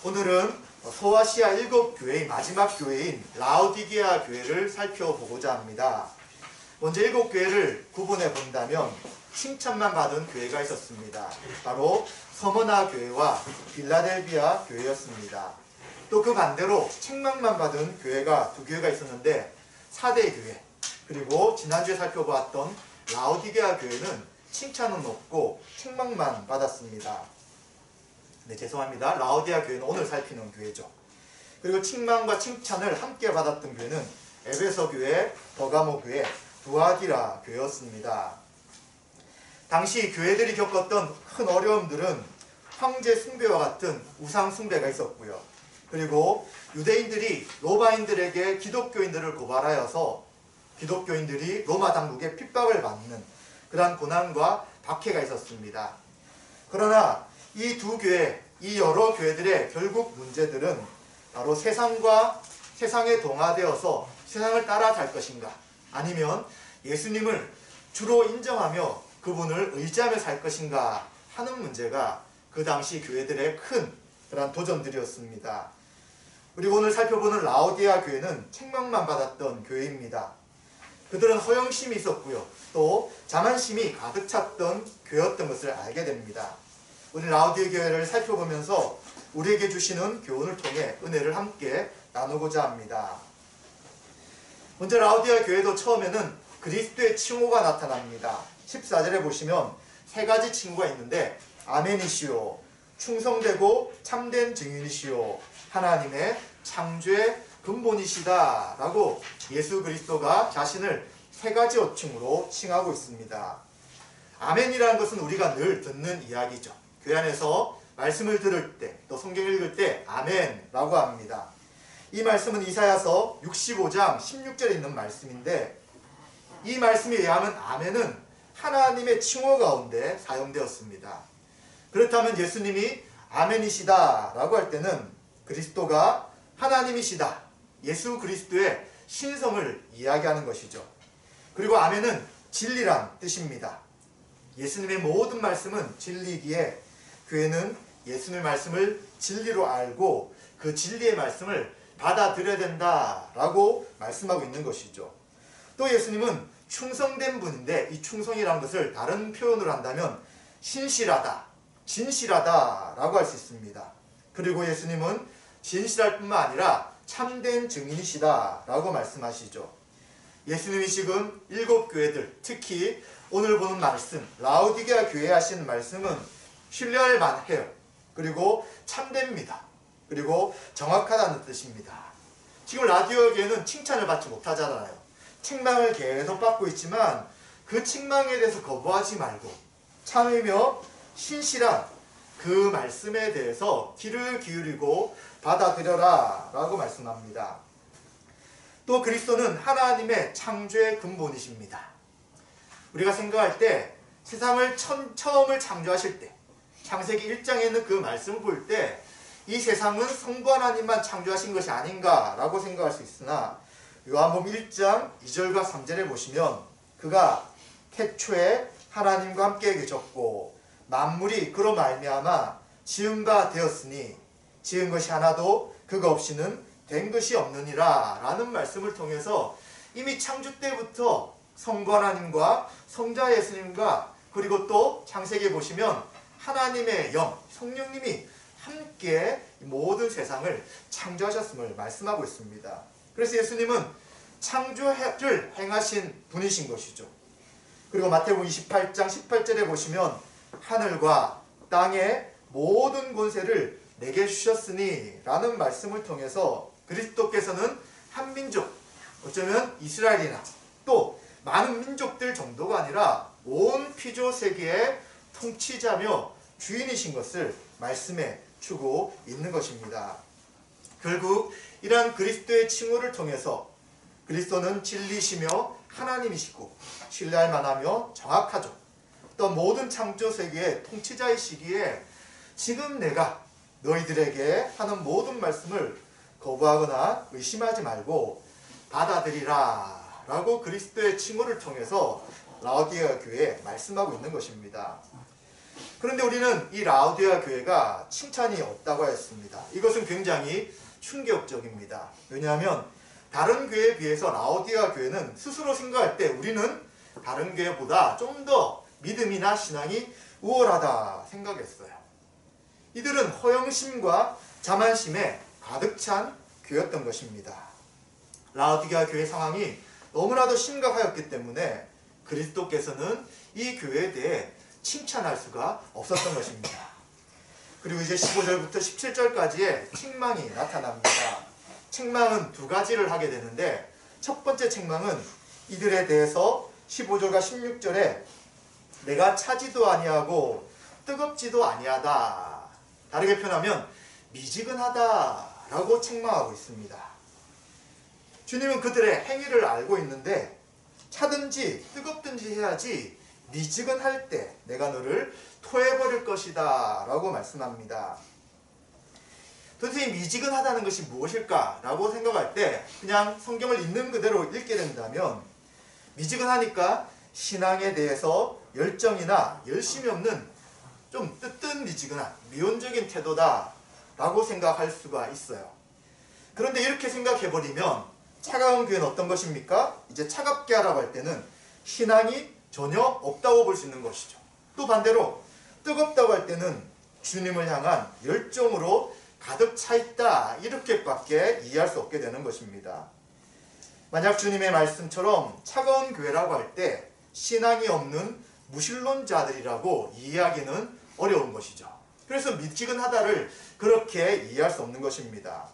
오늘은 소아시아 7교회의 마지막 교회인 라오디게아 교회를 살펴보고자 합니다. 먼저 7교회를 구분해 본다면 칭찬만 받은 교회가 있었습니다. 바로 서머나 교회와 빌라델비아 교회였습니다. 또 그 반대로 책망만 받은 교회가 두 교회가 있었는데 사대 교회, 그리고 지난주에 살펴보았던 라오디게아 교회는 칭찬은 없고 책망만 받았습니다. 네, 죄송합니다. 라오디게아 교회는 오늘 살피는 교회죠. 그리고 책망과 칭찬을 함께 받았던 교회는 에베소 교회, 버가모 교회, 두아디라 교회였습니다. 당시 교회들이 겪었던 큰 어려움들은 황제 숭배와 같은 우상 숭배가 있었고요. 그리고 유대인들이 로마인들에게 기독교인들을 고발하여서 기독교인들이 로마 당국의 핍박을 받는 그러한 고난과 박해가 있었습니다. 그러나 이 두 교회, 이 여러 교회들의 결국 문제들은 바로 세상에 동화되어서 세상을 따라갈 것인가, 아니면 예수님을 주로 인정하며 그분을 의지하며 살 것인가 하는 문제가 그 당시 교회들의 큰 그런 도전들이었습니다. 그리고 오늘 살펴보는 라오디게아 교회는 책망만 받았던 교회입니다. 그들은 허영심이 있었고요. 또 자만심이 가득 찼던 교회였던 것을 알게 됩니다. 우리 라오디게아 교회를 살펴보면서 우리에게 주시는 교훈을 통해 은혜를 함께 나누고자 합니다. 먼저 라오디게아 교회도 처음에는 그리스도의 칭호가 나타납니다. 14절에 보시면 세 가지 칭호가 있는데 아멘이시오, 충성되고 참된 증인이시오, 하나님의 창조의 근본이시다 라고 예수 그리스도가 자신을 세 가지 호칭으로 칭하고 있습니다. 아멘이라는 것은 우리가 늘 듣는 이야기죠. 교회 안에서 말씀을 들을 때, 또 성경을 읽을 때 아멘라고 합니다. 이 말씀은 이사야서 65장 16절에 있는 말씀인데, 이 말씀에 의하면 아멘은 하나님의 칭호 가운데 사용되었습니다. 그렇다면 예수님이 아멘이시다 라고 할 때는 그리스도가 하나님이시다, 예수 그리스도의 신성을 이야기하는 것이죠. 그리고 아멘은 진리란 뜻입니다. 예수님의 모든 말씀은 진리이기에 교회는 예수님의 말씀을 진리로 알고 그 진리의 말씀을 받아들여야 된다라고 말씀하고 있는 것이죠. 또 예수님은 충성된 분인데, 이 충성이라는 것을 다른 표현으로 한다면 신실하다, 진실하다라고 할 수 있습니다. 그리고 예수님은 진실할 뿐만 아니라 참된 증인이시다라고 말씀하시죠. 예수님이 지금 7교회들, 특히 오늘 보는 말씀, 라오디게아 교회에 하신 말씀은 신뢰할 만해요. 그리고 참됩니다. 그리고 정확하다는 뜻입니다. 지금 라오디게아 교회는 칭찬을 받지 못하잖아요. 책망을 계속 받고 있지만 그 책망에 대해서 거부하지 말고 참으며 신실한 그 말씀에 대해서 귀를 기울이고 받아들여라 라고 말씀합니다. 또 그리스도는 하나님의 창조의 근본이십니다. 우리가 생각할 때 세상을 처음을 창조하실 때, 창세기 1장에 있는 그 말씀을 볼 때 이 세상은 성부 하나님만 창조하신 것이 아닌가 라고 생각할 수 있으나, 요한복음 1장 2절과 3절에 보시면 그가 태초에 하나님과 함께 계셨고 만물이 그로 말미암아 지은 바 되었으니 지은 것이 하나도 그가 없이는 된 것이 없느니라 라는 말씀을 통해서 이미 창조 때부터 성부 하나님과 성자 예수님과, 그리고 또 창세기에 보시면 하나님의 영, 성령님이 함께 모든 세상을 창조하셨음을 말씀하고 있습니다. 그래서 예수님은 창조를 행하신 분이신 것이죠. 그리고 마태복음 28장 18절에 보시면 하늘과 땅의 모든 권세를 내게 주셨으니 라는 말씀을 통해서 그리스도께서는 한 민족, 어쩌면 이스라엘이나 또 많은 민족들 정도가 아니라 온 피조 세계의 통치자며 주인이신 것을 말씀해 주고 있는 것입니다. 결국 이러한 그리스도의 칭호를 통해서 그리스도는 진리시며 하나님이시고 신뢰할 만하며 정확하죠. 또 모든 창조 세계의 통치자이시기에 지금 내가 너희들에게 하는 모든 말씀을 거부하거나 의심하지 말고 받아들이라 라고 그리스도의 칭호를 통해서 라오디게아 교회에 말씀하고 있는 것입니다. 그런데 우리는 이 라우디게아 교회가 칭찬이 없다고 하였습니다. 이것은 굉장히 충격적입니다. 왜냐하면 다른 교회에 비해서 라우디게아 교회는 스스로 생각할 때 우리는 다른 교회보다 좀 더 믿음이나 신앙이 우월하다 생각했어요. 이들은 허영심과 자만심에 가득 찬 교회였던 것입니다. 라우디게아 교회 상황이 너무나도 심각하였기 때문에 그리스도께서는 이 교회에 대해 칭찬할 수가 없었던 것입니다. 그리고 이제 15절부터 17절까지의 책망이 나타납니다. 책망은 두 가지를 하게 되는데 첫 번째 책망은 이들에 대해서 15절과 16절에 내가 차지도 아니하고 뜨겁지도 아니하다. 다르게 표현하면 미지근하다 라고 책망하고 있습니다. 주님은 그들의 행위를 알고 있는데 차든지 뜨겁든지 해야지 미지근할 때 내가 너를 토해버릴 것이다 라고 말씀합니다. 도대체 미지근하다는 것이 무엇일까 라고 생각할 때 그냥 성경을 있는 그대로 읽게 된다면 미지근하니까 신앙에 대해서 열정이나 열심이 없는 좀 뜨뜻미지근한 미온적인 태도다 라고 생각할 수가 있어요. 그런데 이렇게 생각해버리면 차가운 교회는 어떤 것입니까? 이제 차갑게 하라고 할 때는 신앙이 전혀 없다고 볼 수 있는 것이죠. 또 반대로 뜨겁다고 할 때는 주님을 향한 열정으로 가득 차 있다 이렇게밖에 이해할 수 없게 되는 것입니다. 만약 주님의 말씀처럼 차가운 교회라고 할 때 신앙이 없는 무신론자들이라고 이해하기는 어려운 것이죠. 그래서 미지근하다를 그렇게 이해할 수 없는 것입니다.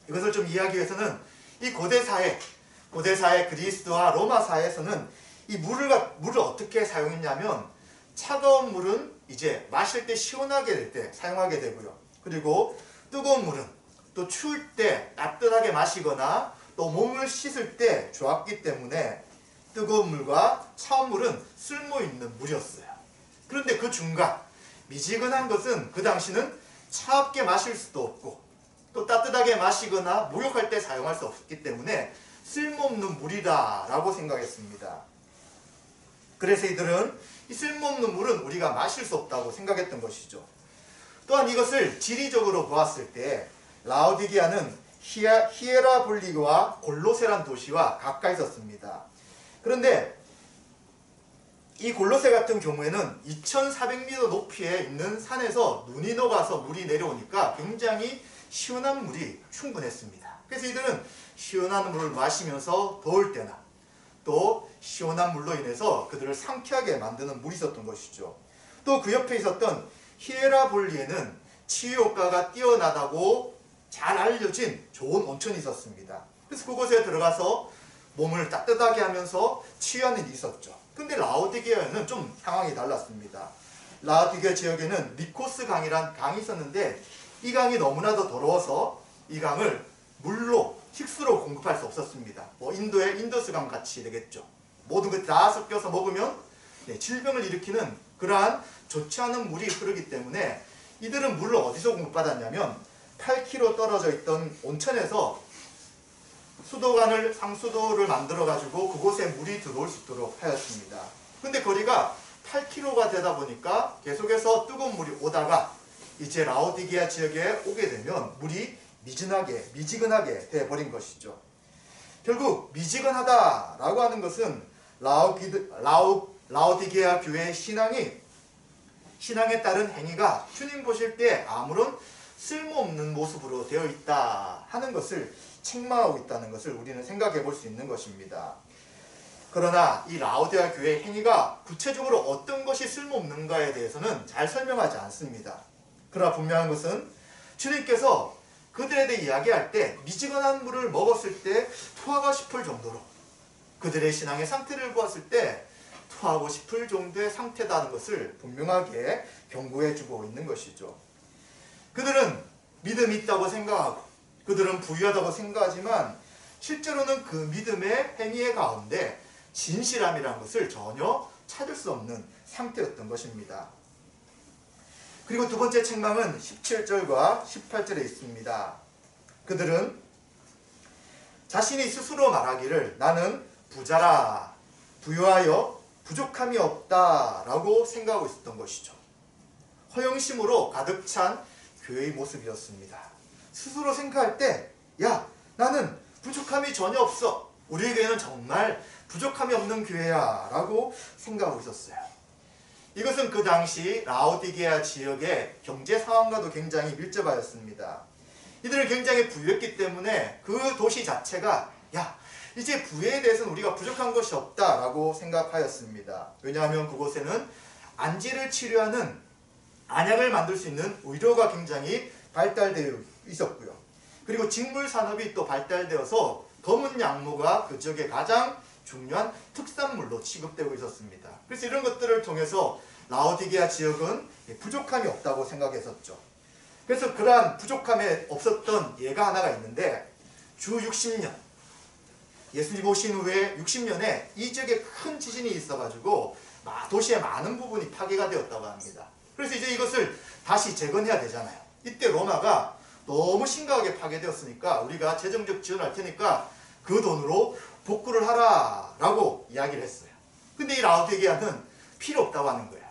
이것을 좀 이해하기 위해서는 이 고대사회 그리스와 로마 사회에서는 이 물을 어떻게 사용했냐면 차가운 물은 이제 마실 때 시원하게 될 때 사용하게 되고요. 그리고 뜨거운 물은 또 추울 때 따뜻하게 마시거나 또 몸을 씻을 때 좋았기 때문에 뜨거운 물과 차운 물은 쓸모있는 물이었어요. 그런데 그 중간 미지근한 것은 그 당시는 차갑게 마실 수도 없고 또 따뜻하게 마시거나 목욕할 때 사용할 수 없기 때문에 쓸모없는 물이다 라고 생각했습니다. 그래서 이들은 이 쓸모없는 물은 우리가 마실 수 없다고 생각했던 것이죠. 또한 이것을 지리적으로 보았을 때 라우디게아는 히에라볼리와 골로세란 도시와 가까이 있었습니다. 그런데 이 골로세 같은 경우에는 2400m 높이에 있는 산에서 눈이 녹아서 물이 내려오니까 굉장히 시원한 물이 충분했습니다. 그래서 이들은 시원한 물을 마시면서 더울 때나 또 시원한 물로 인해서 그들을 상쾌하게 만드는 물이 있었던 것이죠. 또 그 옆에 있었던 히에라볼리에는 치유 효과가 뛰어나다고 잘 알려진 좋은 온천이 있었습니다. 그래서 그곳에 들어가서 몸을 따뜻하게 하면서 치유하는 일이 있었죠. 근데 라우디게아는 좀 상황이 달랐습니다. 라우디게아 지역에는 리코스 강이란 강이 있었는데 이 강이 너무나도 더러워서 이 강을 물로 식수로 공급할 수 없었습니다. 인도의 인더스강 같이 되겠죠. 모든 것 다 섞여서 먹으면 질병을 일으키는 그러한 좋지 않은 물이 흐르기 때문에 이들은 물을 어디서 공급받았냐면 8km 떨어져 있던 온천에서 상수도를 만들어 가지고 그곳에 물이 들어올 수 있도록 하였습니다. 근데 거리가 8km가 되다 보니까 계속해서 뜨거운 물이 오다가 이제 라우디게아 지역에 오게 되면 물이 미지근하게 되어버린 것이죠. 결국 미지근하다라고 하는 것은 라우디게아 교회의 신앙에 따른 행위가 주님 보실 때 아무런 쓸모없는 모습으로 되어 있다 하는 것을 책망하고 있다는 것을 우리는 생각해 볼 수 있는 것입니다. 그러나 이 라우디게아 교회의 행위가 구체적으로 어떤 것이 쓸모없는가에 대해서는 잘 설명하지 않습니다. 그러나 분명한 것은 주님께서 그들에 대해 이야기할 때 미지근한 물을 먹었을 때 토하고 싶을 정도로 그들의 신앙의 상태를 보았을 때 토하고 싶을 정도의 상태다는 것을 분명하게 경고해주고 있는 것이죠. 그들은 믿음이 있다고 생각하고 그들은 부유하다고 생각하지만 실제로는 그 믿음의 행위의 가운데 진실함이라는 것을 전혀 찾을 수 없는 상태였던 것입니다. 그리고 두 번째 책망은 17절과 18절에 있습니다. 그들은 자신이 스스로 말하기를 나는 부자라 부유하여 부족함이 없다 라고 생각하고 있었던 것이죠. 허영심으로 가득 찬 교회의 모습이었습니다. 스스로 생각할 때, 야, 나는 부족함이 전혀 없어. 우리 교회는 정말 부족함이 없는 교회야 라고 생각하고 있었어요. 이것은 그 당시 라오디게아 지역의 경제 상황과도 굉장히 밀접하였습니다. 이들은 굉장히 부유했기 때문에 그 도시 자체가 야, 이제 부에 대해서는 우리가 부족한 것이 없다라고 생각하였습니다. 왜냐하면 그곳에는 안지를 치료하는 안약을 만들 수 있는 의료가 굉장히 발달되어 있었고요. 그리고 직물 산업이 또 발달되어서 검은 양모가 그 지역의 가장 중요한 특산물로 취급되고 있었습니다. 그래서 이런 것들을 통해서 라오디게아 지역은 부족함이 없다고 생각했었죠. 그래서 그러한 부족함에 없었던 예가 하나가 있는데 주 60년 예수님 오신 후에 60년에 이 지역에 큰 지진이 있어가지고 도시의 많은 부분이 파괴가 되었다고 합니다. 그래서 이제 이것을 다시 재건해야 되잖아요. 이때 로마가 너무 심각하게 파괴되었으니까 우리가 재정적 지원할 테니까 그 돈으로 복구를 하라 라고 이야기를 했어요. 근데 이 라오디게아는 필요 없다고 하는 거예요.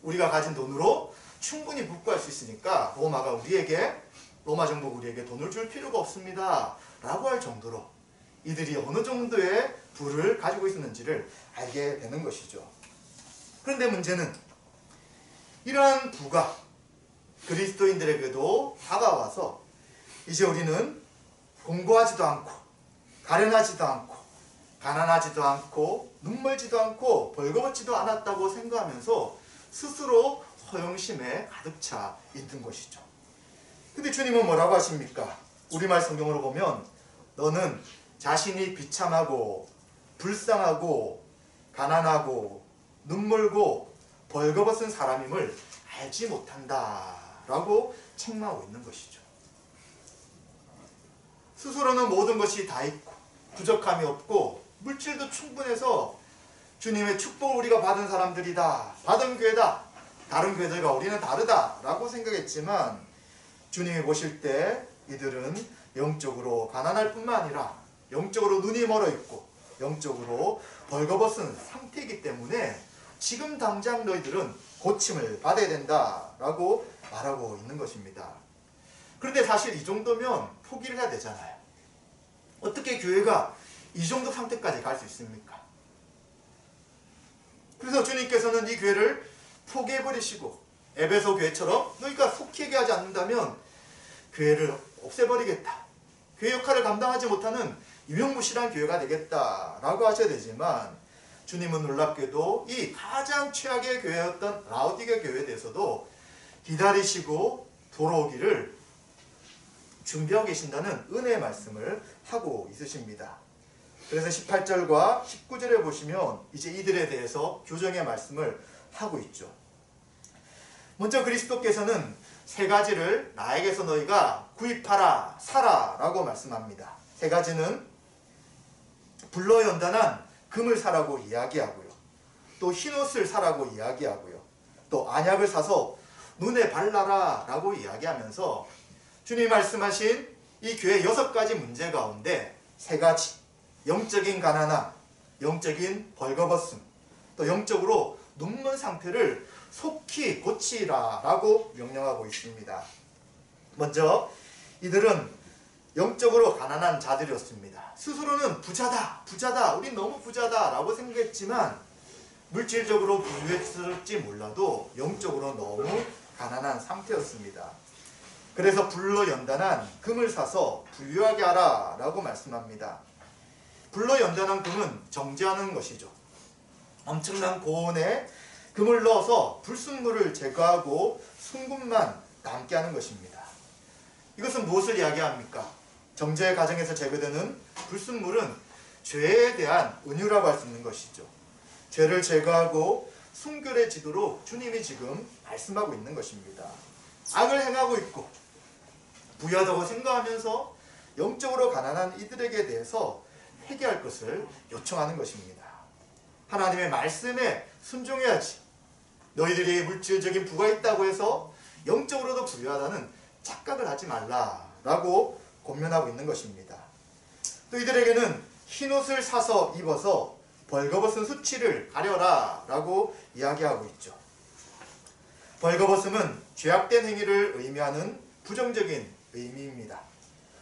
우리가 가진 돈으로 충분히 복구할 수 있으니까 로마 정부가 우리에게 돈을 줄 필요가 없습니다 라고 할 정도로 이들이 어느 정도의 부를 가지고 있었는지를 알게 되는 것이죠. 그런데 문제는 이러한 부가 그리스도인들에게도 다가와서 이제 우리는 공고하지도 않고 가련하지도 않고 가난하지도 않고 눈멀지도 않고 벌거벗지도 않았다고 생각하면서 스스로 허영심에 가득 차 있는 것이죠. 근데 주님은 뭐라고 하십니까? 우리말 성경으로 보면 너는 자신이 비참하고 불쌍하고 가난하고 눈멀고 벌거벗은 사람임을 알지 못한다 라고 책망하고 있는 것이죠. 스스로는 모든 것이 다 있고 부족함이 없고 물질도 충분해서 주님의 축복을 우리가 받은 사람들이다, 받은 교회다, 다른 교회들과 우리는 다르다 라고 생각했지만 주님이 보실 때 이들은 영적으로 가난할 뿐만 아니라 영적으로 눈이 멀어 있고 영적으로 벌거벗은 상태이기 때문에 지금 당장 너희들은 고침을 받아야 된다라고 말하고 있는 것입니다. 그런데 사실 이 정도면 포기를 해야 되잖아요. 어떻게 교회가 이 정도 상태까지 갈 수 있습니까? 그래서 주님께서는 이 교회를 포기해버리시고 에베소 교회처럼 너희가 속히 얘기하지 않는다면 교회를 없애버리겠다. 교회 역할을 감당하지 못하는 유명무실한 교회가 되겠다라고 하셔야 되지만 주님은 놀랍게도 이 가장 최악의 교회였던 라오디게아 교회에 대해서도 기다리시고 돌아오기를 준비하고 계신다는 은혜의 말씀을 하고 있으십니다. 그래서 18절과 19절에 보시면 이제 이들에 대해서 교정의 말씀을 하고 있죠. 먼저 그리스도께서는 세 가지를 나에게서 너희가 구입하라, 사라 라고 말씀합니다. 세 가지는 불로 연단한 금을 사라고 이야기하고요. 또 흰옷을 사라고 이야기하고요. 또 안약을 사서 눈에 발라라 라고 이야기하면서 주님이 말씀하신 이 교회 6가지 문제 가운데 3가지, 영적인 가난함, 영적인 벌거벗음, 또 영적으로 눈먼 상태를 속히 고치라 라고 명령하고 있습니다. 먼저 이들은 영적으로 가난한 자들이었습니다. 스스로는 부자다, 우린 너무 부자다 라고 생각했지만 물질적으로 부유했을지 몰라도 영적으로 너무 가난한 상태였습니다. 그래서 불로 연단한 금을 사서 부유하게 하라 라고 말씀합니다. 불로 연단한 금은 정제하는 것이죠. 엄청난 고온에 금을 넣어서 불순물을 제거하고 순금만 남게 하는 것입니다. 이것은 무엇을 이야기합니까? 정제 과정에서 제거되는 불순물은 죄에 대한 은유라고 할 수 있는 것이죠. 죄를 제거하고 순결해지도록 주님이 지금 말씀하고 있는 것입니다. 악을 행하고 있고 부유하다고 생각하면서 영적으로 가난한 이들에게 대해서 회개할 것을 요청하는 것입니다. 하나님의 말씀에 순종해야지. 너희들이 물질적인 부가 있다고 해서 영적으로도 부유하다는 착각을 하지 말라라고 권면하고 있는 것입니다. 또 이들에게는 흰옷을 사서 입어서 벌거벗은 수치를 가려라 라고 이야기하고 있죠. 벌거벗음은 죄악된 행위를 의미하는 부정적인 의미입니다.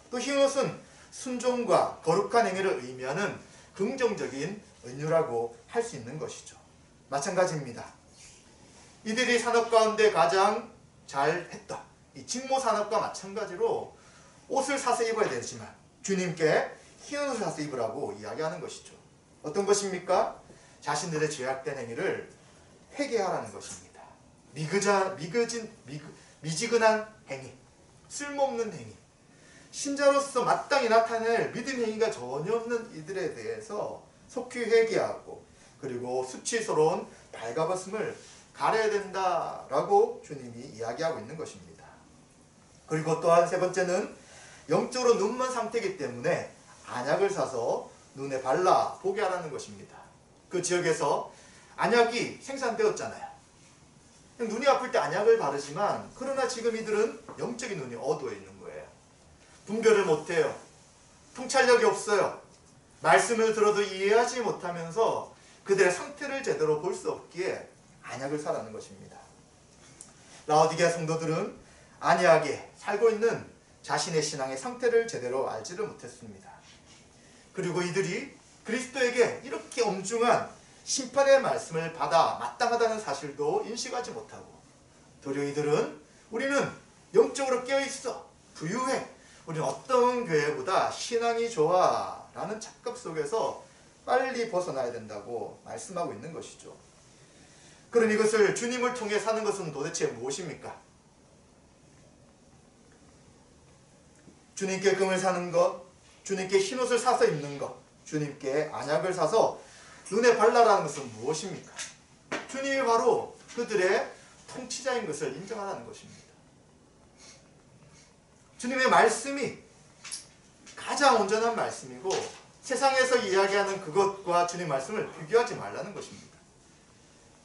또 흰옷은 순종과 거룩한 행위를 의미하는 긍정적인 은유라고 할 수 있는 것이죠. 마찬가지입니다. 이들이 산업 가운데 가장 잘했다. 이 직모 산업과 마찬가지로 옷을 사서 입어야 되지만 주님께 흰 옷을 사서 입으라고 이야기하는 것이죠. 어떤 것입니까? 자신들의 죄악된 행위를 회개하라는 것입니다. 미지근한 행위, 쓸모없는 행위, 신자로서 마땅히 나타낼 믿음 행위가 전혀 없는 이들에 대해서 속히 회개하고 그리고 수치스러운 발가벗음을 가려야 된다라고 주님이 이야기하고 있는 것입니다. 그리고 또한 세 번째는 영적으로 눈먼 상태이기 때문에 안약을 사서 눈에 발라 보게 하라는 것입니다. 그 지역에서 안약이 생산되었잖아요. 눈이 아플 때 안약을 바르지만 그러나 지금 이들은 영적인 눈이 어두워 있는 거예요. 분별을 못해요. 통찰력이 없어요. 말씀을 들어도 이해하지 못하면서 그들의 상태를 제대로 볼 수 없기에 안약을 사라는 것입니다. 라오디게아 성도들은 안약에 살고 있는 자신의 신앙의 상태를 제대로 알지를 못했습니다. 그리고 이들이 그리스도에게 이렇게 엄중한 심판의 말씀을 받아 마땅하다는 사실도 인식하지 못하고 도리어 이들은 우리는 영적으로 깨어있어, 부유해, 우리는 어떤 교회보다 신앙이 좋아 라는 착각 속에서 빨리 벗어나야 된다고 말씀하고 있는 것이죠. 그럼 이것을 주님을 통해 사는 것은 도대체 무엇입니까? 주님께 금을 사는 것, 주님께 흰옷을 사서 입는 것, 주님께 안약을 사서 눈에 발라라는 것은 무엇입니까? 주님이 바로 그들의 통치자인 것을 인정하라는 것입니다. 주님의 말씀이 가장 온전한 말씀이고 세상에서 이야기하는 그것과 주님 말씀을 비교하지 말라는 것입니다.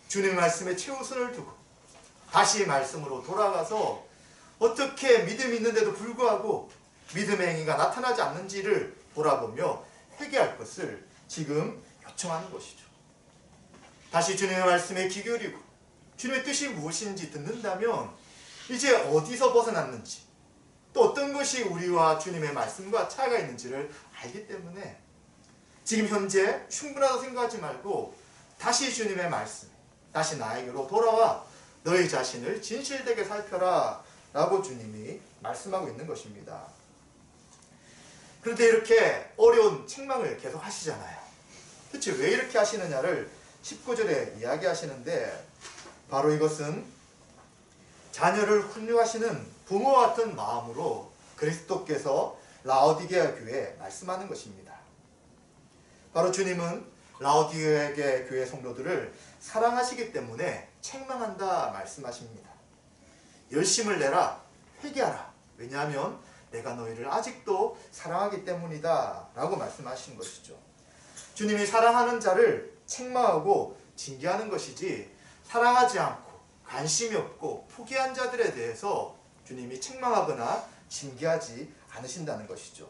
주님 말씀에 최우선을 두고 다시 말씀으로 돌아가서 어떻게 믿음이 있는데도 불구하고 믿음의 행위가 나타나지 않는지를 돌아보며 회개할 것을 지금 요청하는 것이죠. 다시 주님의 말씀에 귀 기울이고 주님의 뜻이 무엇인지 듣는다면 이제 어디서 벗어났는지 또 어떤 것이 우리와 주님의 말씀과 차이가 있는지를 알기 때문에 지금 현재 충분하다고 생각하지 말고 다시 주님의 말씀, 다시 나에게로 돌아와 너희 자신을 진실되게 살펴라 라고 주님이 말씀하고 있는 것입니다. 그런데 이렇게 어려운 책망을 계속 하시잖아요. 도대체 왜 이렇게 하시느냐를 19절에 이야기하시는데 바로 이것은 자녀를 훈육하시는 부모 같은 마음으로 그리스도께서 라오디게아 교회에 말씀하는 것입니다. 바로 주님은 라오디게아 교회 성도들을 사랑하시기 때문에 책망한다 말씀하십니다. 열심을 내라, 회개하라. 왜냐하면 내가 너희를 아직도 사랑하기 때문이다 라고 말씀하신 것이죠. 주님이 사랑하는 자를 책망하고 징계하는 것이지 사랑하지 않고 관심이 없고 포기한 자들에 대해서 주님이 책망하거나 징계하지 않으신다는 것이죠.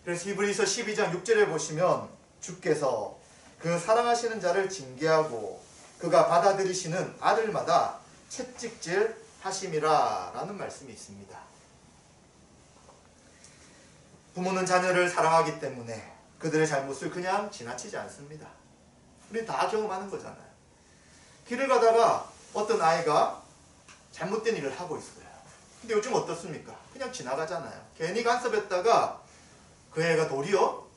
그래서 히브리서 12장 6절에 보시면 주께서 그 사랑하시는 자를 징계하고 그가 받아들이시는 아들마다 채찍질 하심이라 라는 말씀이 있습니다. 부모는 자녀를 사랑하기 때문에 그들의 잘못을 그냥 지나치지 않습니다. 우리 다 경험하는 거잖아요. 길을 가다가 어떤 아이가 잘못된 일을 하고 있어요. 근데 요즘 어떻습니까? 그냥 지나가잖아요. 괜히 간섭했다가 그 애가 도리어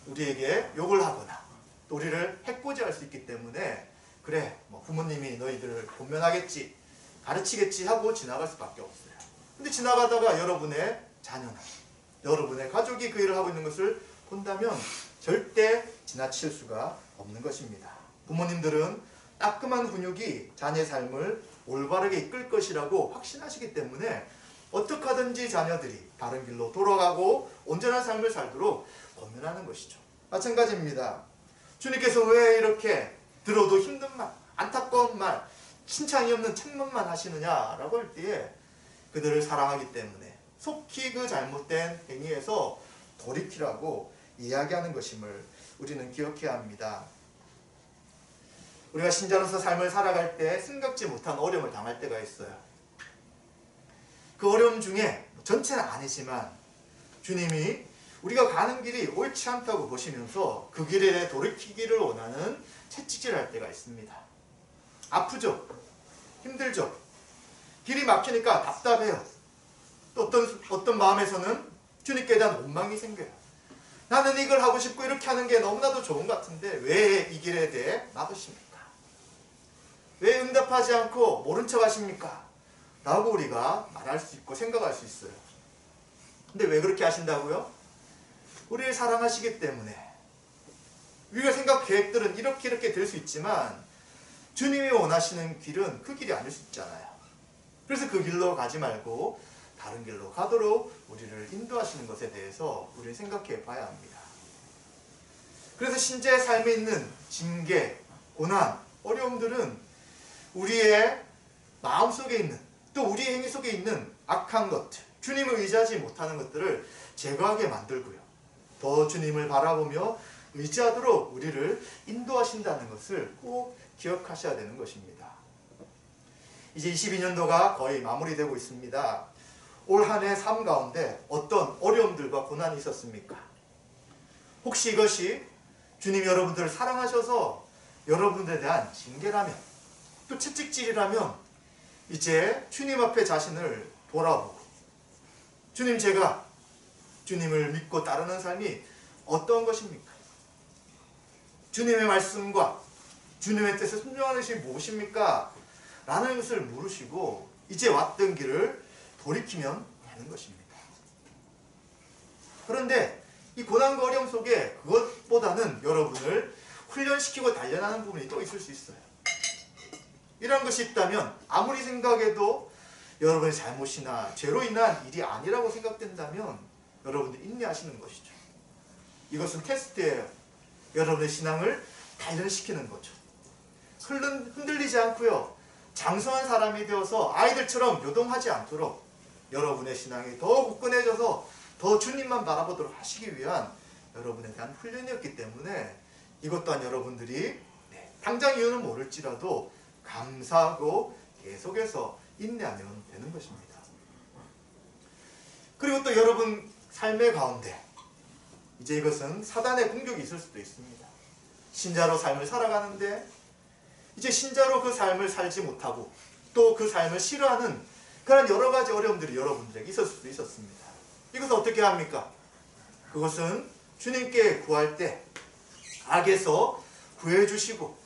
우리에게 욕을 하거나 또 우리를 해코지할 수 있기 때문에 그래 뭐 부모님이 너희들을 권면하겠지 가르치겠지 하고 지나갈 수밖에 없어요. 근데 지나가다가 여러분의 자녀나 여러분의 가족이 그 일을 하고 있는 것을 본다면 절대 지나칠 수가 없는 것입니다. 부모님들은 따끔한 훈육이 자녀의 삶을 올바르게 이끌 것이라고 확신하시기 때문에 어떻게 하든지 자녀들이 바른 길로 돌아가고 온전한 삶을 살도록 권면하는 것이죠. 마찬가지입니다. 주님께서 왜 이렇게 들어도 힘든 말, 안타까운 말, 칭찬이 없는 책망만 하시느냐라고 할 때에 그들을 사랑하기 때문에 속히 그 잘못된 행위에서 돌이키라고 이야기하는 것임을 우리는 기억해야 합니다. 우리가 신자로서 삶을 살아갈 때 생각지 못한 어려움을 당할 때가 있어요. 그 어려움 중에 전체는 아니지만 주님이 우리가 가는 길이 옳지 않다고 보시면서 그 길에 대해 돌이키기를 원하는 채찍질할 때가 있습니다. 아프죠? 힘들죠? 길이 막히니까 답답해요. 또 어떤 마음에서는 주님께 대한 원망이 생겨요. 나는 이걸 하고 싶고 이렇게 하는 게 너무나도 좋은 것 같은데 왜 이 길에 대해 막으십니까? 왜 응답하지 않고 모른 척 하십니까? 라고 우리가 말할 수 있고 생각할 수 있어요. 근데 왜 그렇게 하신다고요? 우리를 사랑하시기 때문에. 우리가 생각 계획들은 이렇게 될 수 있지만 주님이 원하시는 길은 그 길이 아닐 수 있잖아요. 그래서 그 길로 가지 말고 다른 길로 가도록 우리를 인도하시는 것에 대해서 우리는 생각해 봐야 합니다. 그래서 신자의 삶에 있는 징계, 고난, 어려움들은 우리의 마음속에 있는 또 우리의 행위 속에 있는 악한 것들, 주님을 의지하지 못하는 것들을 제거하게 만들고요. 더 주님을 바라보며 의지하도록 우리를 인도하신다는 것을 꼭 기억하셔야 되는 것입니다. 이제 22년도가 거의 마무리되고 있습니다. 올 한 해 삶 가운데 어떤 어려움들과 고난이 있었습니까? 혹시 이것이 주님이 여러분들을 사랑하셔서 여러분들에 대한 징계라면 또 채찍질이라면 이제 주님 앞에 자신을 돌아보고 주님, 제가 주님을 믿고 따르는 삶이 어떤 것입니까? 주님의 말씀과 주님의 뜻에 순종하는 것이 무엇입니까? 라는 것을 물으시고 이제 왔던 길을 돌이키면 되는 것입니다. 그런데 이 고난과 어려움 속에 그것보다는 여러분을 훈련시키고 단련하는 부분이 또 있을 수 있어요. 이런 것이 있다면 아무리 생각해도 여러분의 잘못이나 죄로 인한 일이 아니라고 생각된다면 여러분들 인내하시는 것이죠. 이것은 테스트예요. 여러분의 신앙을 단련시키는 거죠. 흔들리지 않고요. 장성한 사람이 되어서 아이들처럼 요동하지 않도록 여러분의 신앙이 더 굳건해져서 더 주님만 바라보도록 하시기 위한 여러분에 대한 훈련이었기 때문에 이것 또한 여러분들이 당장 이유는 모를지라도 감사하고 계속해서 인내하면 되는 것입니다. 그리고 또 여러분 삶의 가운데 이제 이것은 사단의 공격이 있을 수도 있습니다. 신자로 삶을 살아가는데 이제 신자로 그 삶을 살지 못하고 또 그 삶을 싫어하는 그런 여러 가지 어려움들이 여러분들에게 있을 수도 있었습니다. 이것은 어떻게 합니까? 그것은 주님께 구할 때 악에서 구해주시고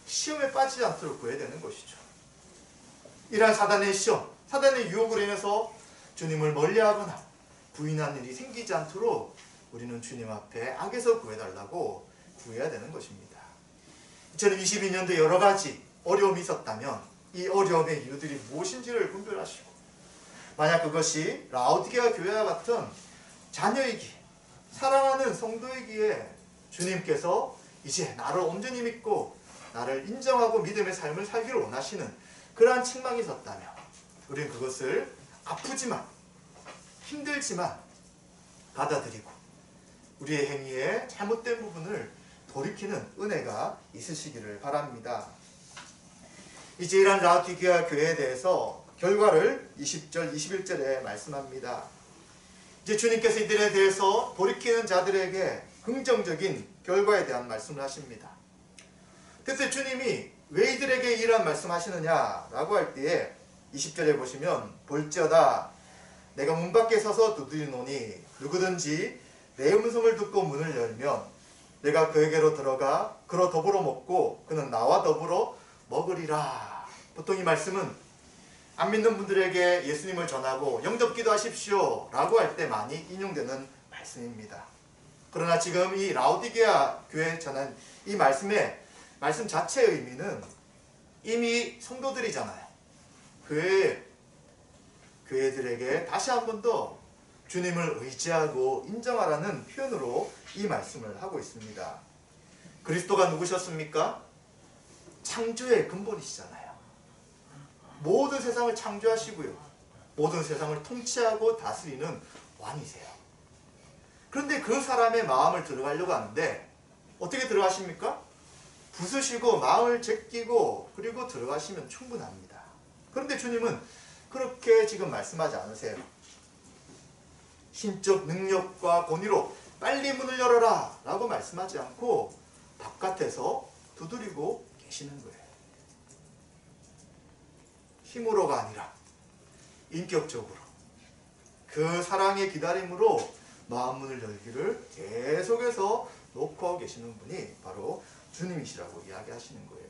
시험에 빠지지 않도록 구해야 되는 것이죠. 이러한 사단의 시험, 사단의 유혹으로 인해서 주님을 멀리하거나 부인하는 일이 생기지 않도록 우리는 주님 앞에 악에서 구해달라고 구해야 되는 것입니다. 2022년도에 여러 가지 어려움이 있었다면 이 어려움의 이유들이 무엇인지를 분별하시고 만약 그것이 라오디게아 교회와 같은 자녀이기에 사랑하는 성도이기에 주님께서 이제 나를 온전히 믿고 나를 인정하고 믿음의 삶을 살기를 원하시는 그러한 책망이 있었다면 우리는 그것을 아프지만 힘들지만 받아들이고 우리의 행위에 잘못된 부분을 돌이키는 은혜가 있으시기를 바랍니다. 이제 이러한 라오디게아 교회에 대해서 결과를 20절, 21절에 말씀합니다. 이제 주님께서 이들에 대해서 돌이키는 자들에게 긍정적인 결과에 대한 말씀을 하십니다. 그래서 주님이 왜 이들에게 이러한 말씀하시느냐라고 할 때에 20절에 보시면 볼지어다 내가 문 밖에 서서 두드리노니 누구든지 내 음성을 듣고 문을 열면 내가 그에게로 들어가 그로 더불어 먹고 그는 나와 더불어 먹으리라. 보통 이 말씀은 안 믿는 분들에게 예수님을 전하고 영접기도 하십시오 라고 할 때 많이 인용되는 말씀입니다. 그러나 지금 이 라오디게아 교회에 전한 이 말씀의 말씀 자체의 의미는 이미 성도들이잖아요. 교회들에게 다시 한 번 더 주님을 의지하고 인정하라는 표현으로 이 말씀을 하고 있습니다. 그리스도가 누구셨습니까? 창조의 근본이시잖아요. 모든 세상을 창조하시고요. 모든 세상을 통치하고 다스리는 왕이세요. 그런데 그 사람의 마음을 들어가려고 하는데 어떻게 들어가십니까? 부수시고 마음을 제끼고 그리고 들어가시면 충분합니다. 그런데 주님은 그렇게 지금 말씀하지 않으세요. 신적 능력과 권위로 빨리 문을 열어라 라고 말씀하지 않고 바깥에서 두드리고 계시는 거예요. 힘으로가 아니라 인격적으로 그 사랑의 기다림으로 마음문을 열기를 계속해서 놓고 계시는 분이 바로 주님이시라고 이야기하시는 거예요.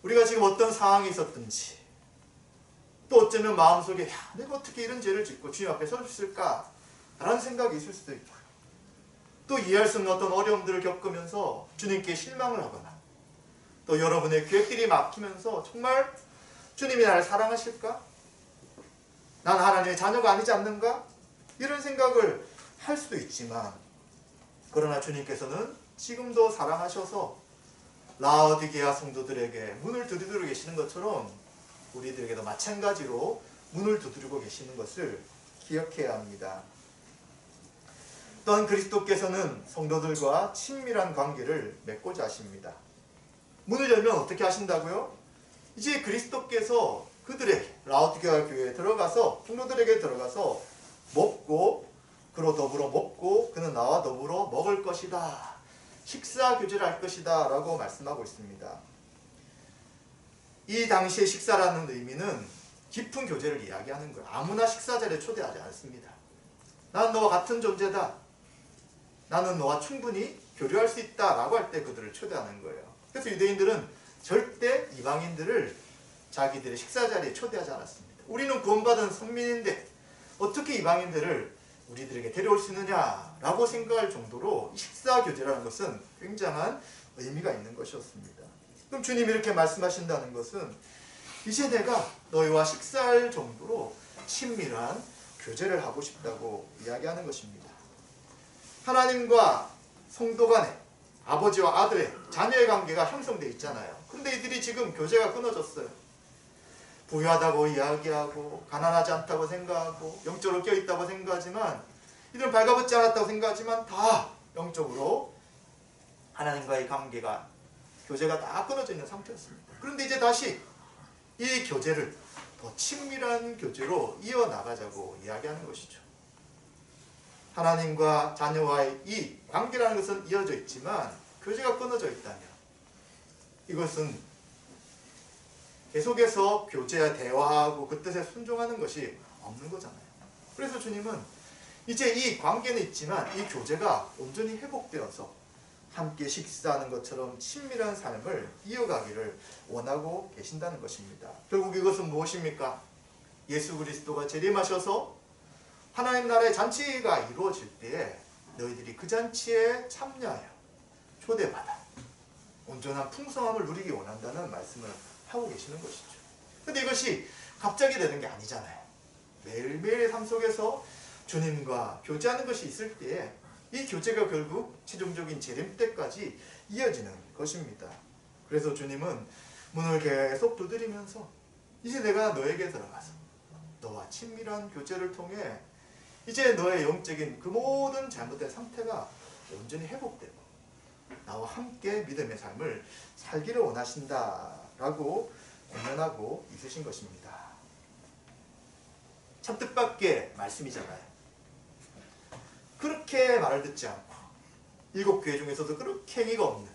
우리가 지금 어떤 상황이 있었든지 또 어쩌면 마음속에 내가 어떻게 이런 죄를 짓고 주님 앞에 설 수 있을까? 라는 생각이 있을 수도 있고 또 이해할 수 없는 어떤 어려움들을 겪으면서 주님께 실망을 하거나 또 여러분의 계획들이 막히면서 정말 주님이 나를 사랑하실까? 난 하나님의 자녀가 아니지 않는가? 이런 생각을 할 수도 있지만 그러나 주님께서는 지금도 사랑하셔서 라오디게아 성도들에게 문을 두드리고 계시는 것처럼 우리들에게도 마찬가지로 문을 두드리고 계시는 것을 기억해야 합니다. 또한 그리스도께서는 성도들과 친밀한 관계를 맺고자 하십니다. 문을 열면 어떻게 하신다고요? 이제 그리스도께서 그들에게 라오디게아 교회에 들어가서 성도들에게 들어가서 먹고 그로 더불어 먹고 그는 나와 더불어 먹을 것이다. 식사 교제를 할 것이다 라고 말씀하고 있습니다. 이 당시의 식사라는 의미는 깊은 교제를 이야기하는 거예요. 아무나 식사 자리에 초대하지 않습니다. 나는 너와 같은 존재다. 나는 너와 충분히 교류할 수 있다 라고 할 때 그들을 초대하는 거예요. 그래서 유대인들은 절대 이방인들을 자기들의 식사 자리에 초대하지 않았습니다. 우리는 구원받은 선민인데 어떻게 이방인들을 우리들에게 데려올 수 있느냐라고 생각할 정도로 식사 교제라는 것은 굉장한 의미가 있는 것이었습니다. 그럼 주님이 이렇게 말씀하신다는 것은 이제 내가 너희와 식사할 정도로 친밀한 교제를 하고 싶다고 이야기하는 것입니다. 하나님과 성도 간에 아버지와 아들의 자녀의 관계가 형성되어 있잖아요. 근데 이들이 지금 교제가 끊어졌어요. 부유하다고 이야기하고 가난하지 않다고 생각하고 영적으로 껴있다고 생각하지만 이들은 발가벗지 않았다고 생각하지만 다 영적으로 하나님과의 관계가 교제가 다 끊어져 있는 상태였습니다. 그런데 이제 다시 이 교제를 더 친밀한 교제로 이어나가자고 이야기하는 것이죠. 하나님과 자녀와의 이 관계라는 것은 이어져 있지만 교제가 끊어져 있다면 이것은 계속해서 교제와 대화하고 그 뜻에 순종하는 것이 없는 거잖아요. 그래서 주님은 이제 이 관계는 있지만 이 교제가 온전히 회복되어서 함께 식사하는 것처럼 친밀한 삶을 이어가기를 원하고 계신다는 것입니다. 결국 이것은 무엇입니까? 예수 그리스도가 재림하셔서 하나님 나라의 잔치가 이루어질 때에 너희들이 그 잔치에 참여하여 초대받아 온전한 풍성함을 누리기 원한다는 말씀을 하고 계시는 것이죠. 근데 이것이 갑자기 되는 게 아니잖아요. 매일매일의 삶 속에서 주님과 교제하는 것이 있을 때에 이 교제가 결국 최종적인 재림 때까지 이어지는 것입니다. 그래서 주님은 문을 계속 두드리면서 이제 내가 너에게 들어가서 너와 친밀한 교제를 통해 이제 너의 영적인 그 모든 잘못된 상태가 온전히 회복되고 나와 함께 믿음의 삶을 살기를 원하신다라고 권면하고 있으신 것입니다. 참 뜻밖의 말씀이잖아요. 그렇게 말을 듣지 않고 일곱 교회 중에서도 그렇게 행위가 없는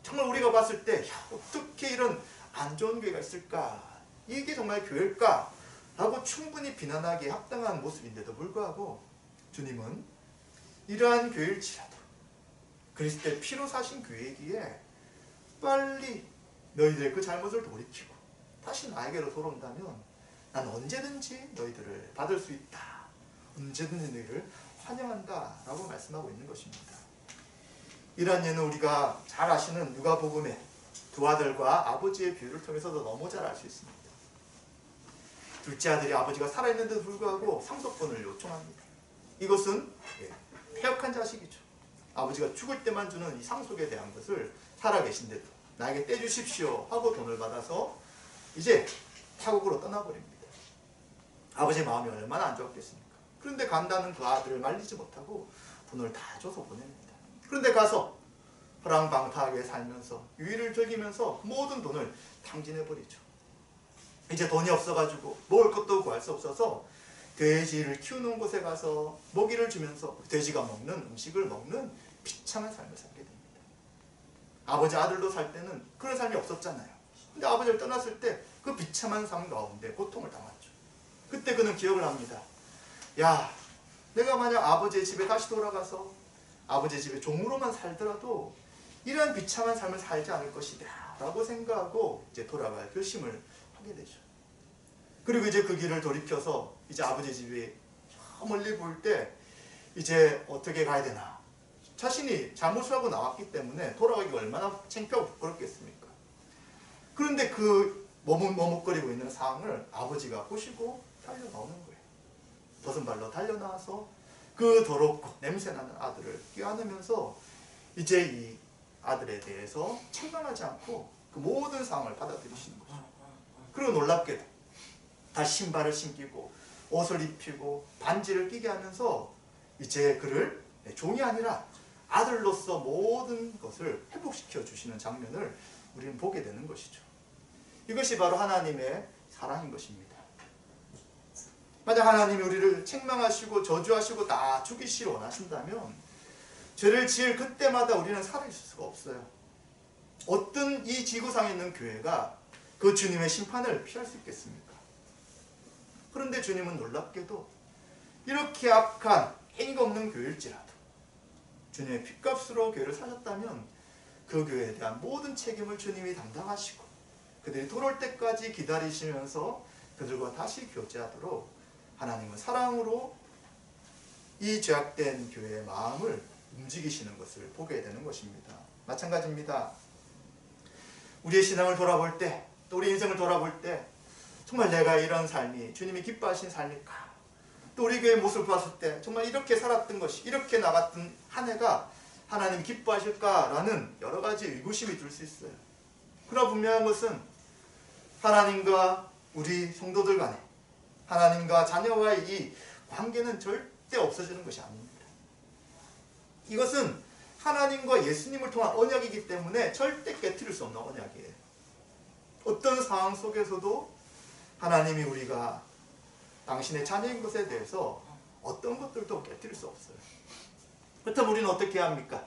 정말 우리가 봤을 때 어떻게 이런 안 좋은 교회가 있을까? 이게 정말 교회일까? 라고 충분히 비난하기에 합당한 모습인데도 불구하고 주님은 이러한 교회일지라도 그리스도의 피로 사신 교회이기에 빨리 너희들의 그 잘못을 돌이키고 다시 나에게로 돌아온다면 난 언제든지 너희들을 받을 수 있다. 언제든지 너희를 환영한다 라고 말씀하고 있는 것입니다. 이러한 예는 우리가 잘 아시는 누가복음의 두 아들과 아버지의 비유를 통해서도 너무 잘 알 수 있습니다. 둘째 아들이 아버지가 살아있는데도 불구하고 상속분을 요청합니다. 이것은 폐역한 자식이죠. 아버지가 죽을 때만 주는 이 상속에 대한 것을 살아계신데도 나에게 떼주십시오 하고 돈을 받아서 이제 타국으로 떠나버립니다. 아버지의 마음이 얼마나 안 좋았겠습니까? 그런데 간다는 그 아들을 말리지 못하고 돈을 다 줘서 보냅니다. 그런데 가서 허랑방탕하게 살면서 유의를 즐기면서 모든 돈을 탕진해버리죠. 이제 돈이 없어가지고 먹을 것도 구할 수 없어서 돼지를 키우는 곳에 가서 먹이를 주면서 돼지가 먹는 음식을 먹는 비참한 삶을 살게 됩니다. 아버지 아들로 살 때는 그런 삶이 없었잖아요. 근데 아버지를 떠났을 때 그 비참한 삶 가운데 고통을 당했죠. 그때 그는 기억을 합니다. 야, 내가 만약 아버지의 집에 다시 돌아가서 아버지의 집에 종으로만 살더라도 이러한 비참한 삶을 살지 않을 것이다 라고 생각하고 이제 돌아갈 결심을 하게 되죠. 그리고 이제 그 길을 돌이켜서 이제 아버지 집이 저 멀리 볼 때 이제 어떻게 가야 되나, 자신이 잘못을 하고 나왔기 때문에 돌아가기가 얼마나 창피하고 부끄럽겠습니까? 그런데 그 머뭇머뭇거리고 있는 상황을 아버지가 보시고 달려나오는 거예요. 벗은 발로 달려나와서 그 더럽고 냄새나는 아들을 껴안으면서 이제 이 아들에 대해서 책망하지 않고 그 모든 상황을 받아들이시는 거죠. 그리고 놀랍게도 다시 신발을 신기고 옷을 입히고 반지를 끼게 하면서 이제 그를 종이 아니라 아들로서 모든 것을 회복시켜 주시는 장면을 우리는 보게 되는 것이죠. 이것이 바로 하나님의 사랑인 것입니다. 만약 하나님이 우리를 책망하시고 저주하시고 다 죽이시려 원하신다면 죄를 지을 그때마다 우리는 살아있을 수가 없어요. 어떤 이 지구상에 있는 교회가 그 주님의 심판을 피할 수 있겠습니까? 그런데 주님은 놀랍게도 이렇게 악한 행위가 없는 교회일지라도 주님의 핏값으로 교회를 사셨다면 그 교회에 대한 모든 책임을 주님이 담당하시고 그들이 돌아올 때까지 기다리시면서 그들과 다시 교제하도록 하나님은 사랑으로 이 죄악된 교회의 마음을 움직이시는 것을 보게 되는 것입니다. 마찬가지입니다. 우리의 신앙을 돌아볼 때, 또 우리 인생을 돌아볼 때 정말 내가 이런 삶이 주님이 기뻐하신 삶일까? 또 우리 교회의 모습을 봤을 때 정말 이렇게 살았던 것이, 이렇게 나갔던 한 해가 하나님이 기뻐하실까라는 여러 가지 의구심이 들 수 있어요. 그러나 분명한 것은 하나님과 우리 성도들 간에, 하나님과 자녀와의 이 관계는 절대 없어지는 것이 아닙니다. 이것은 하나님과 예수님을 통한 언약이기 때문에 절대 깨트릴 수 없는 언약이에요. 어떤 상황 속에서도 하나님이 우리가 당신의 자녀인 것에 대해서 어떤 것들도 깨트릴 수 없어요. 그렇다면 우리는 어떻게 해야 합니까?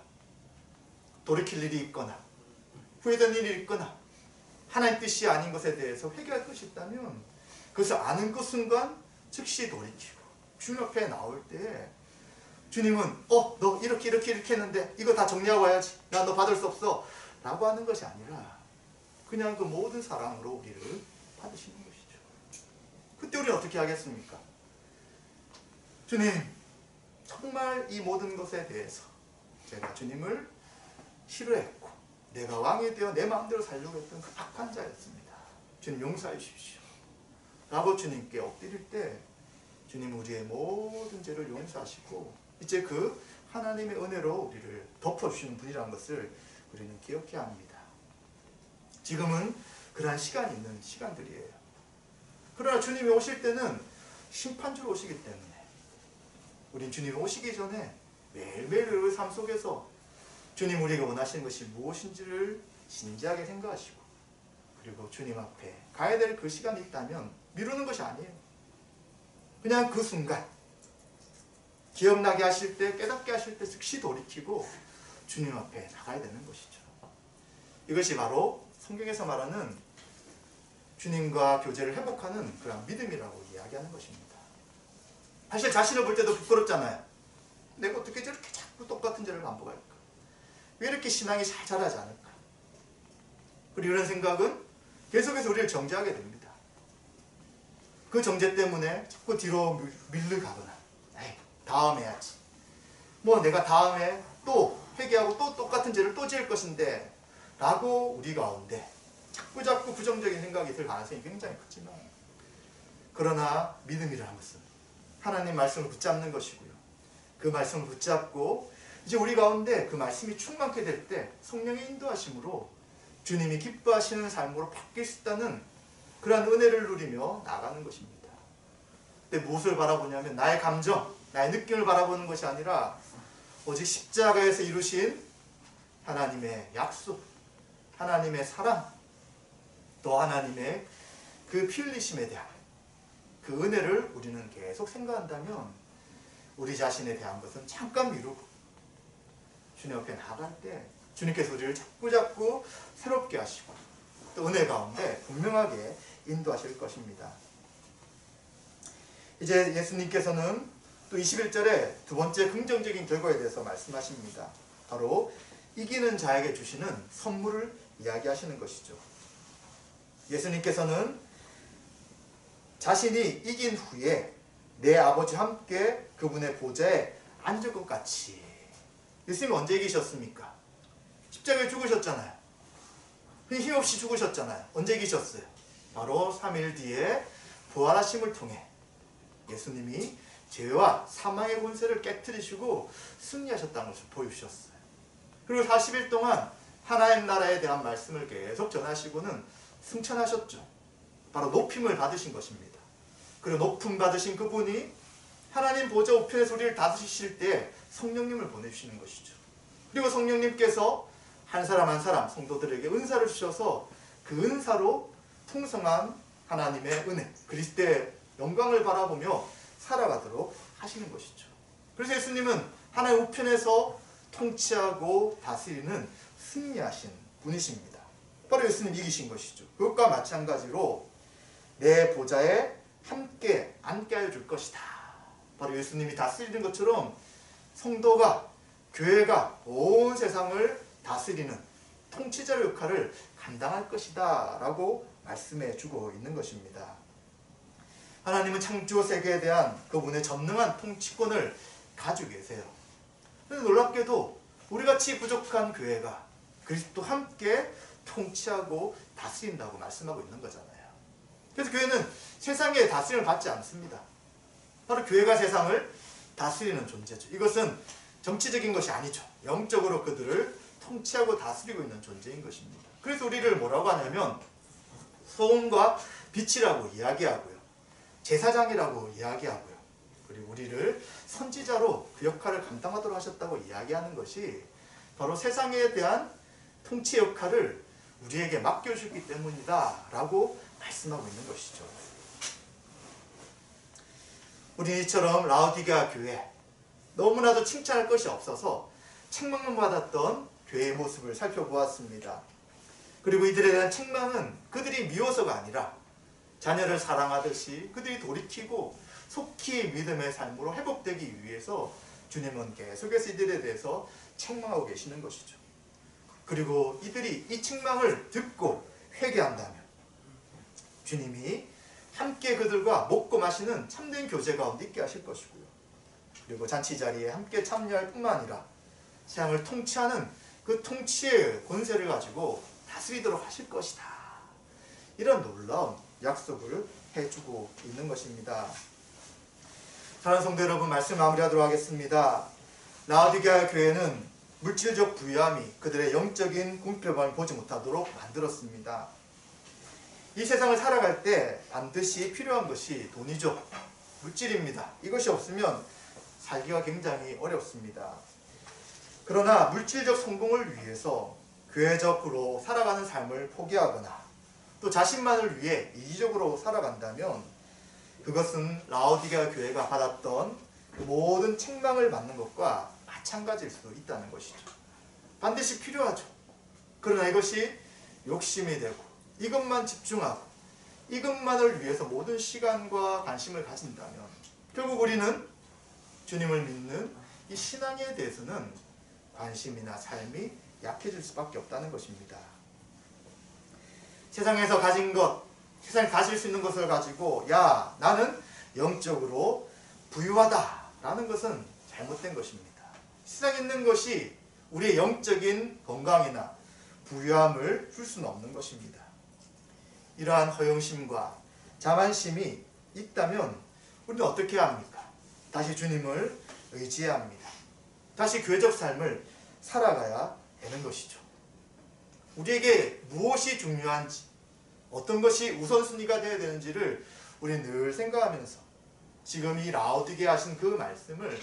돌이킬 일이 있거나 후회된 일이 있거나 하나님 뜻이 아닌 것에 대해서 회개할 것이 있다면 그것을 아는 그 순간 즉시 돌이키고 주님 앞에 나올 때 주님은 너 이렇게 했는데 이거 다 정리하고 와야지, 나 너 받을 수 없어 라고 하는 것이 아니라 그냥 그 모든 사랑으로 우리를 받으시는 것이죠. 그때 우리는 어떻게 하겠습니까? 주님, 정말 이 모든 것에 대해서 제가 주님을 싫어했고 내가 왕이 되어 내 마음대로 살려고 했던 그 악한 자였습니다. 주님 용서해 주십시오 라고 주님께 엎드릴 때 주님 우리의 모든 죄를 용서하시고 이제 그 하나님의 은혜로 우리를 덮어주시는 분이라는 것을 우리는 기억해야 합니다. 지금은 그러한 시간이 있는 시간들이에요. 그러나 주님이 오실 때는 심판주로 오시기 때문에 우린 주님이 오시기 전에 매일매일 우리 삶 속에서 주님 우리가 원하시는 것이 무엇인지를 진지하게 생각하시고 그리고 주님 앞에 가야 될 그 시간이 있다면 미루는 것이 아니에요. 그냥 그 순간 기억나게 하실 때, 깨닫게 하실 때 즉시 돌이키고 주님 앞에 나가야 되는 것이죠. 이것이 바로 성경에서 말하는 주님과 교제를 회복하는 그런 믿음이라고 이야기하는 것입니다. 사실 자신을 볼 때도 부끄럽잖아요. 내가 어떻게 저렇게 자꾸 똑같은 죄를 반복할까? 왜 이렇게 신앙이 잘 자라지 않을까? 그리고 이런 생각은 계속해서 우리를 정죄하게 됩니다. 그 정죄 때문에 자꾸 뒤로 밀려가거나 다음에 해야지. 내가 다음에 또 회개하고 또 똑같은 죄를 또 지을 것인데 라고 우리 가운데 자꾸 부정적인 생각이 들 가능성이 굉장히 크지만 그러나 믿음이라는 것은 하나님 말씀을 붙잡는 것이고요. 그 말씀을 붙잡고 이제 우리 가운데 그 말씀이 충만케 될 때 성령의 인도하심으로 주님이 기뻐하시는 삶으로 바뀔 수 있다는 그러한 은혜를 누리며 나가는 것입니다. 근데 무엇을 바라보냐면 나의 감정, 나의 느낌을 바라보는 것이 아니라 오직 십자가에서 이루신 하나님의 약속, 하나님의 사랑, 또 하나님의 그 피 흘리심에 대한 그 은혜를 우리는 계속 생각한다면 우리 자신에 대한 것은 잠깐 미루고 주님 옆에 나갈 때 주님께서 우리를 자꾸자꾸 새롭게 하시고 또 은혜 가운데 분명하게 인도하실 것입니다. 이제 예수님께서는 또 21절에 두 번째 긍정적인 결과에 대해서 말씀하십니다. 바로 이기는 자에게 주시는 선물을 이야기하시는 것이죠. 예수님께서는 자신이 이긴 후에 내 아버지와 함께 그분의 보좌에 앉을 것 같이. 예수님이 언제 이기셨습니까? 십자가에 죽으셨잖아요. 힘없이 죽으셨잖아요. 언제 이기셨어요? 바로 3일 뒤에 부활하심을 통해 예수님이 죄와 사망의 권세를 깨뜨리시고 승리하셨다는 것을 보여주셨어요. 그리고 40일 동안 하나님 나라에 대한 말씀을 계속 전하시고는 승천하셨죠. 바로 높임을 받으신 것입니다. 그리고 높임 받으신 그분이 하나님 보좌 우편에서 우리를 다스리실 때 성령님을 보내주시는 것이죠. 그리고 성령님께서 한 사람 한 사람 성도들에게 은사를 주셔서 그 은사로 풍성한 하나님의 은혜, 그리스도의 영광을 바라보며 살아가도록 하시는 것이죠. 그래서 예수님은 하나님 우편에서 통치하고 다스리는 승리하신 분이십니다. 바로 예수님 이기신 것이죠. 그것과 마찬가지로 내 보좌에 함께 앉게 해줄 것이다. 바로 예수님이 다스리는 것처럼 성도가, 교회가 온 세상을 다스리는 통치자의 역할을 감당할 것이다 라고 말씀해 주고 있는 것입니다. 하나님은 창조 세계에 대한 그분의 전능한 통치권을 가지고 계세요. 그런데 놀랍게도 우리같이 부족한 교회가 그리스도와 함께 통치하고 다스린다고 말씀하고 있는 거잖아요. 그래서 교회는 세상의 다스림을 받지 않습니다. 바로 교회가 세상을 다스리는 존재죠. 이것은 정치적인 것이 아니죠. 영적으로 그들을 통치하고 다스리고 있는 존재인 것입니다. 그래서 우리를 뭐라고 하냐면 소금과 빛이라고 이야기하고요. 제사장이라고 이야기하고요. 그리고 우리를 선지자로 그 역할을 감당하도록 하셨다고 이야기하는 것이 바로 세상에 대한 통치 역할을 우리에게 맡겨주셨기 때문이다 라고 말씀하고 있는 것이죠. 우리는 이처럼 라오디게아 교회, 너무나도 칭찬할 것이 없어서 책망만 받았던 교회의 모습을 살펴보았습니다. 그리고 이들에 대한 책망은 그들이 미워서가 아니라 자녀를 사랑하듯이 그들이 돌이키고 속히 믿음의 삶으로 회복되기 위해서 주님은 계속해서 이들에 대해서 책망하고 계시는 것이죠. 그리고 이들이 이 책망을 듣고 회개한다면 주님이 함께 그들과 먹고 마시는 참된 교제 가운데 있게 하실 것이고요. 그리고 잔치 자리에 함께 참여할 뿐만 아니라 세상을 통치하는 그 통치의 권세를 가지고 다스리도록 하실 것이다. 이런 놀라운 약속을 해주고 있는 것입니다. 사랑하는 성도 여러분, 말씀 마무리하도록 하겠습니다. 라오디게아 교회는 물질적 부유함이 그들의 영적인 궁핍함을 보지 못하도록 만들었습니다. 이 세상을 살아갈 때 반드시 필요한 것이 돈이죠. 물질입니다. 이것이 없으면 살기가 굉장히 어렵습니다. 그러나 물질적 성공을 위해서 교회적으로 살아가는 삶을 포기하거나 또 자신만을 위해 이기적으로 살아간다면 그것은 라오디게아 교회가 받았던 그 모든 책망을 받는 것과 마찬가지일 수도 있다는 것이죠. 반드시 필요하죠. 그러나 이것이 욕심이 되고 이것만 집중하고 이것만을 위해서 모든 시간과 관심을 가진다면 결국 우리는 주님을 믿는 이 신앙에 대해서는 관심이나 삶이 약해질 수밖에 없다는 것입니다. 세상에서 가진 것, 세상에 가질 수 있는 것을 가지고 야, 나는 영적으로 부유하다 라는 것은 잘못된 것입니다. 세상에 있는 것이 우리의 영적인 건강이나 부유함을 줄 수는 없는 것입니다. 이러한 허영심과 자만심이 있다면 우리는 어떻게 해야 합니까? 다시 주님을 의지해야 합니다. 다시 교회적 삶을 살아가야 되는 것이죠. 우리에게 무엇이 중요한지, 어떤 것이 우선순위가 되어야 되는지를 우리는 늘 생각하면서 지금 이 라오디게아 하신 그 말씀을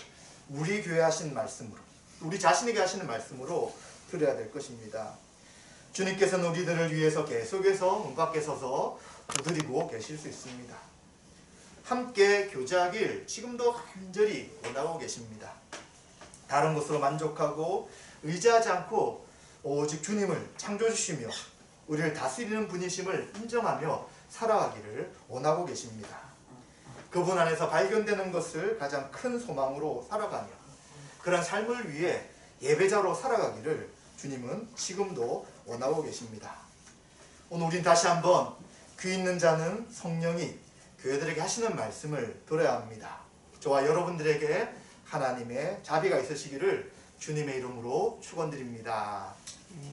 우리 교회 하신 말씀으로 우리 자신에게 하시는 말씀으로 들어야 될 것입니다. 주님께서는 우리들을 위해서 계속해서 문 밖에 서서 두드리고 계실 수 있습니다. 함께 교제하길 지금도 간절히 원하고 계십니다. 다른 것으로 만족하고 의지하지 않고 오직 주님을 창조주시며 우리를 다스리는 분이심을 인정하며 살아가기를 원하고 계십니다. 그분 안에서 발견되는 것을 가장 큰 소망으로 살아가며 그런 삶을 위해 예배자로 살아가기를 주님은 지금도 원하고 계십니다. 오늘 우린 다시 한번 귀 있는 자는 성령이 교회들에게 하시는 말씀을 들어야 합니다. 저와 여러분들에게 하나님의 자비가 있으시기를 주님의 이름으로 축원드립니다.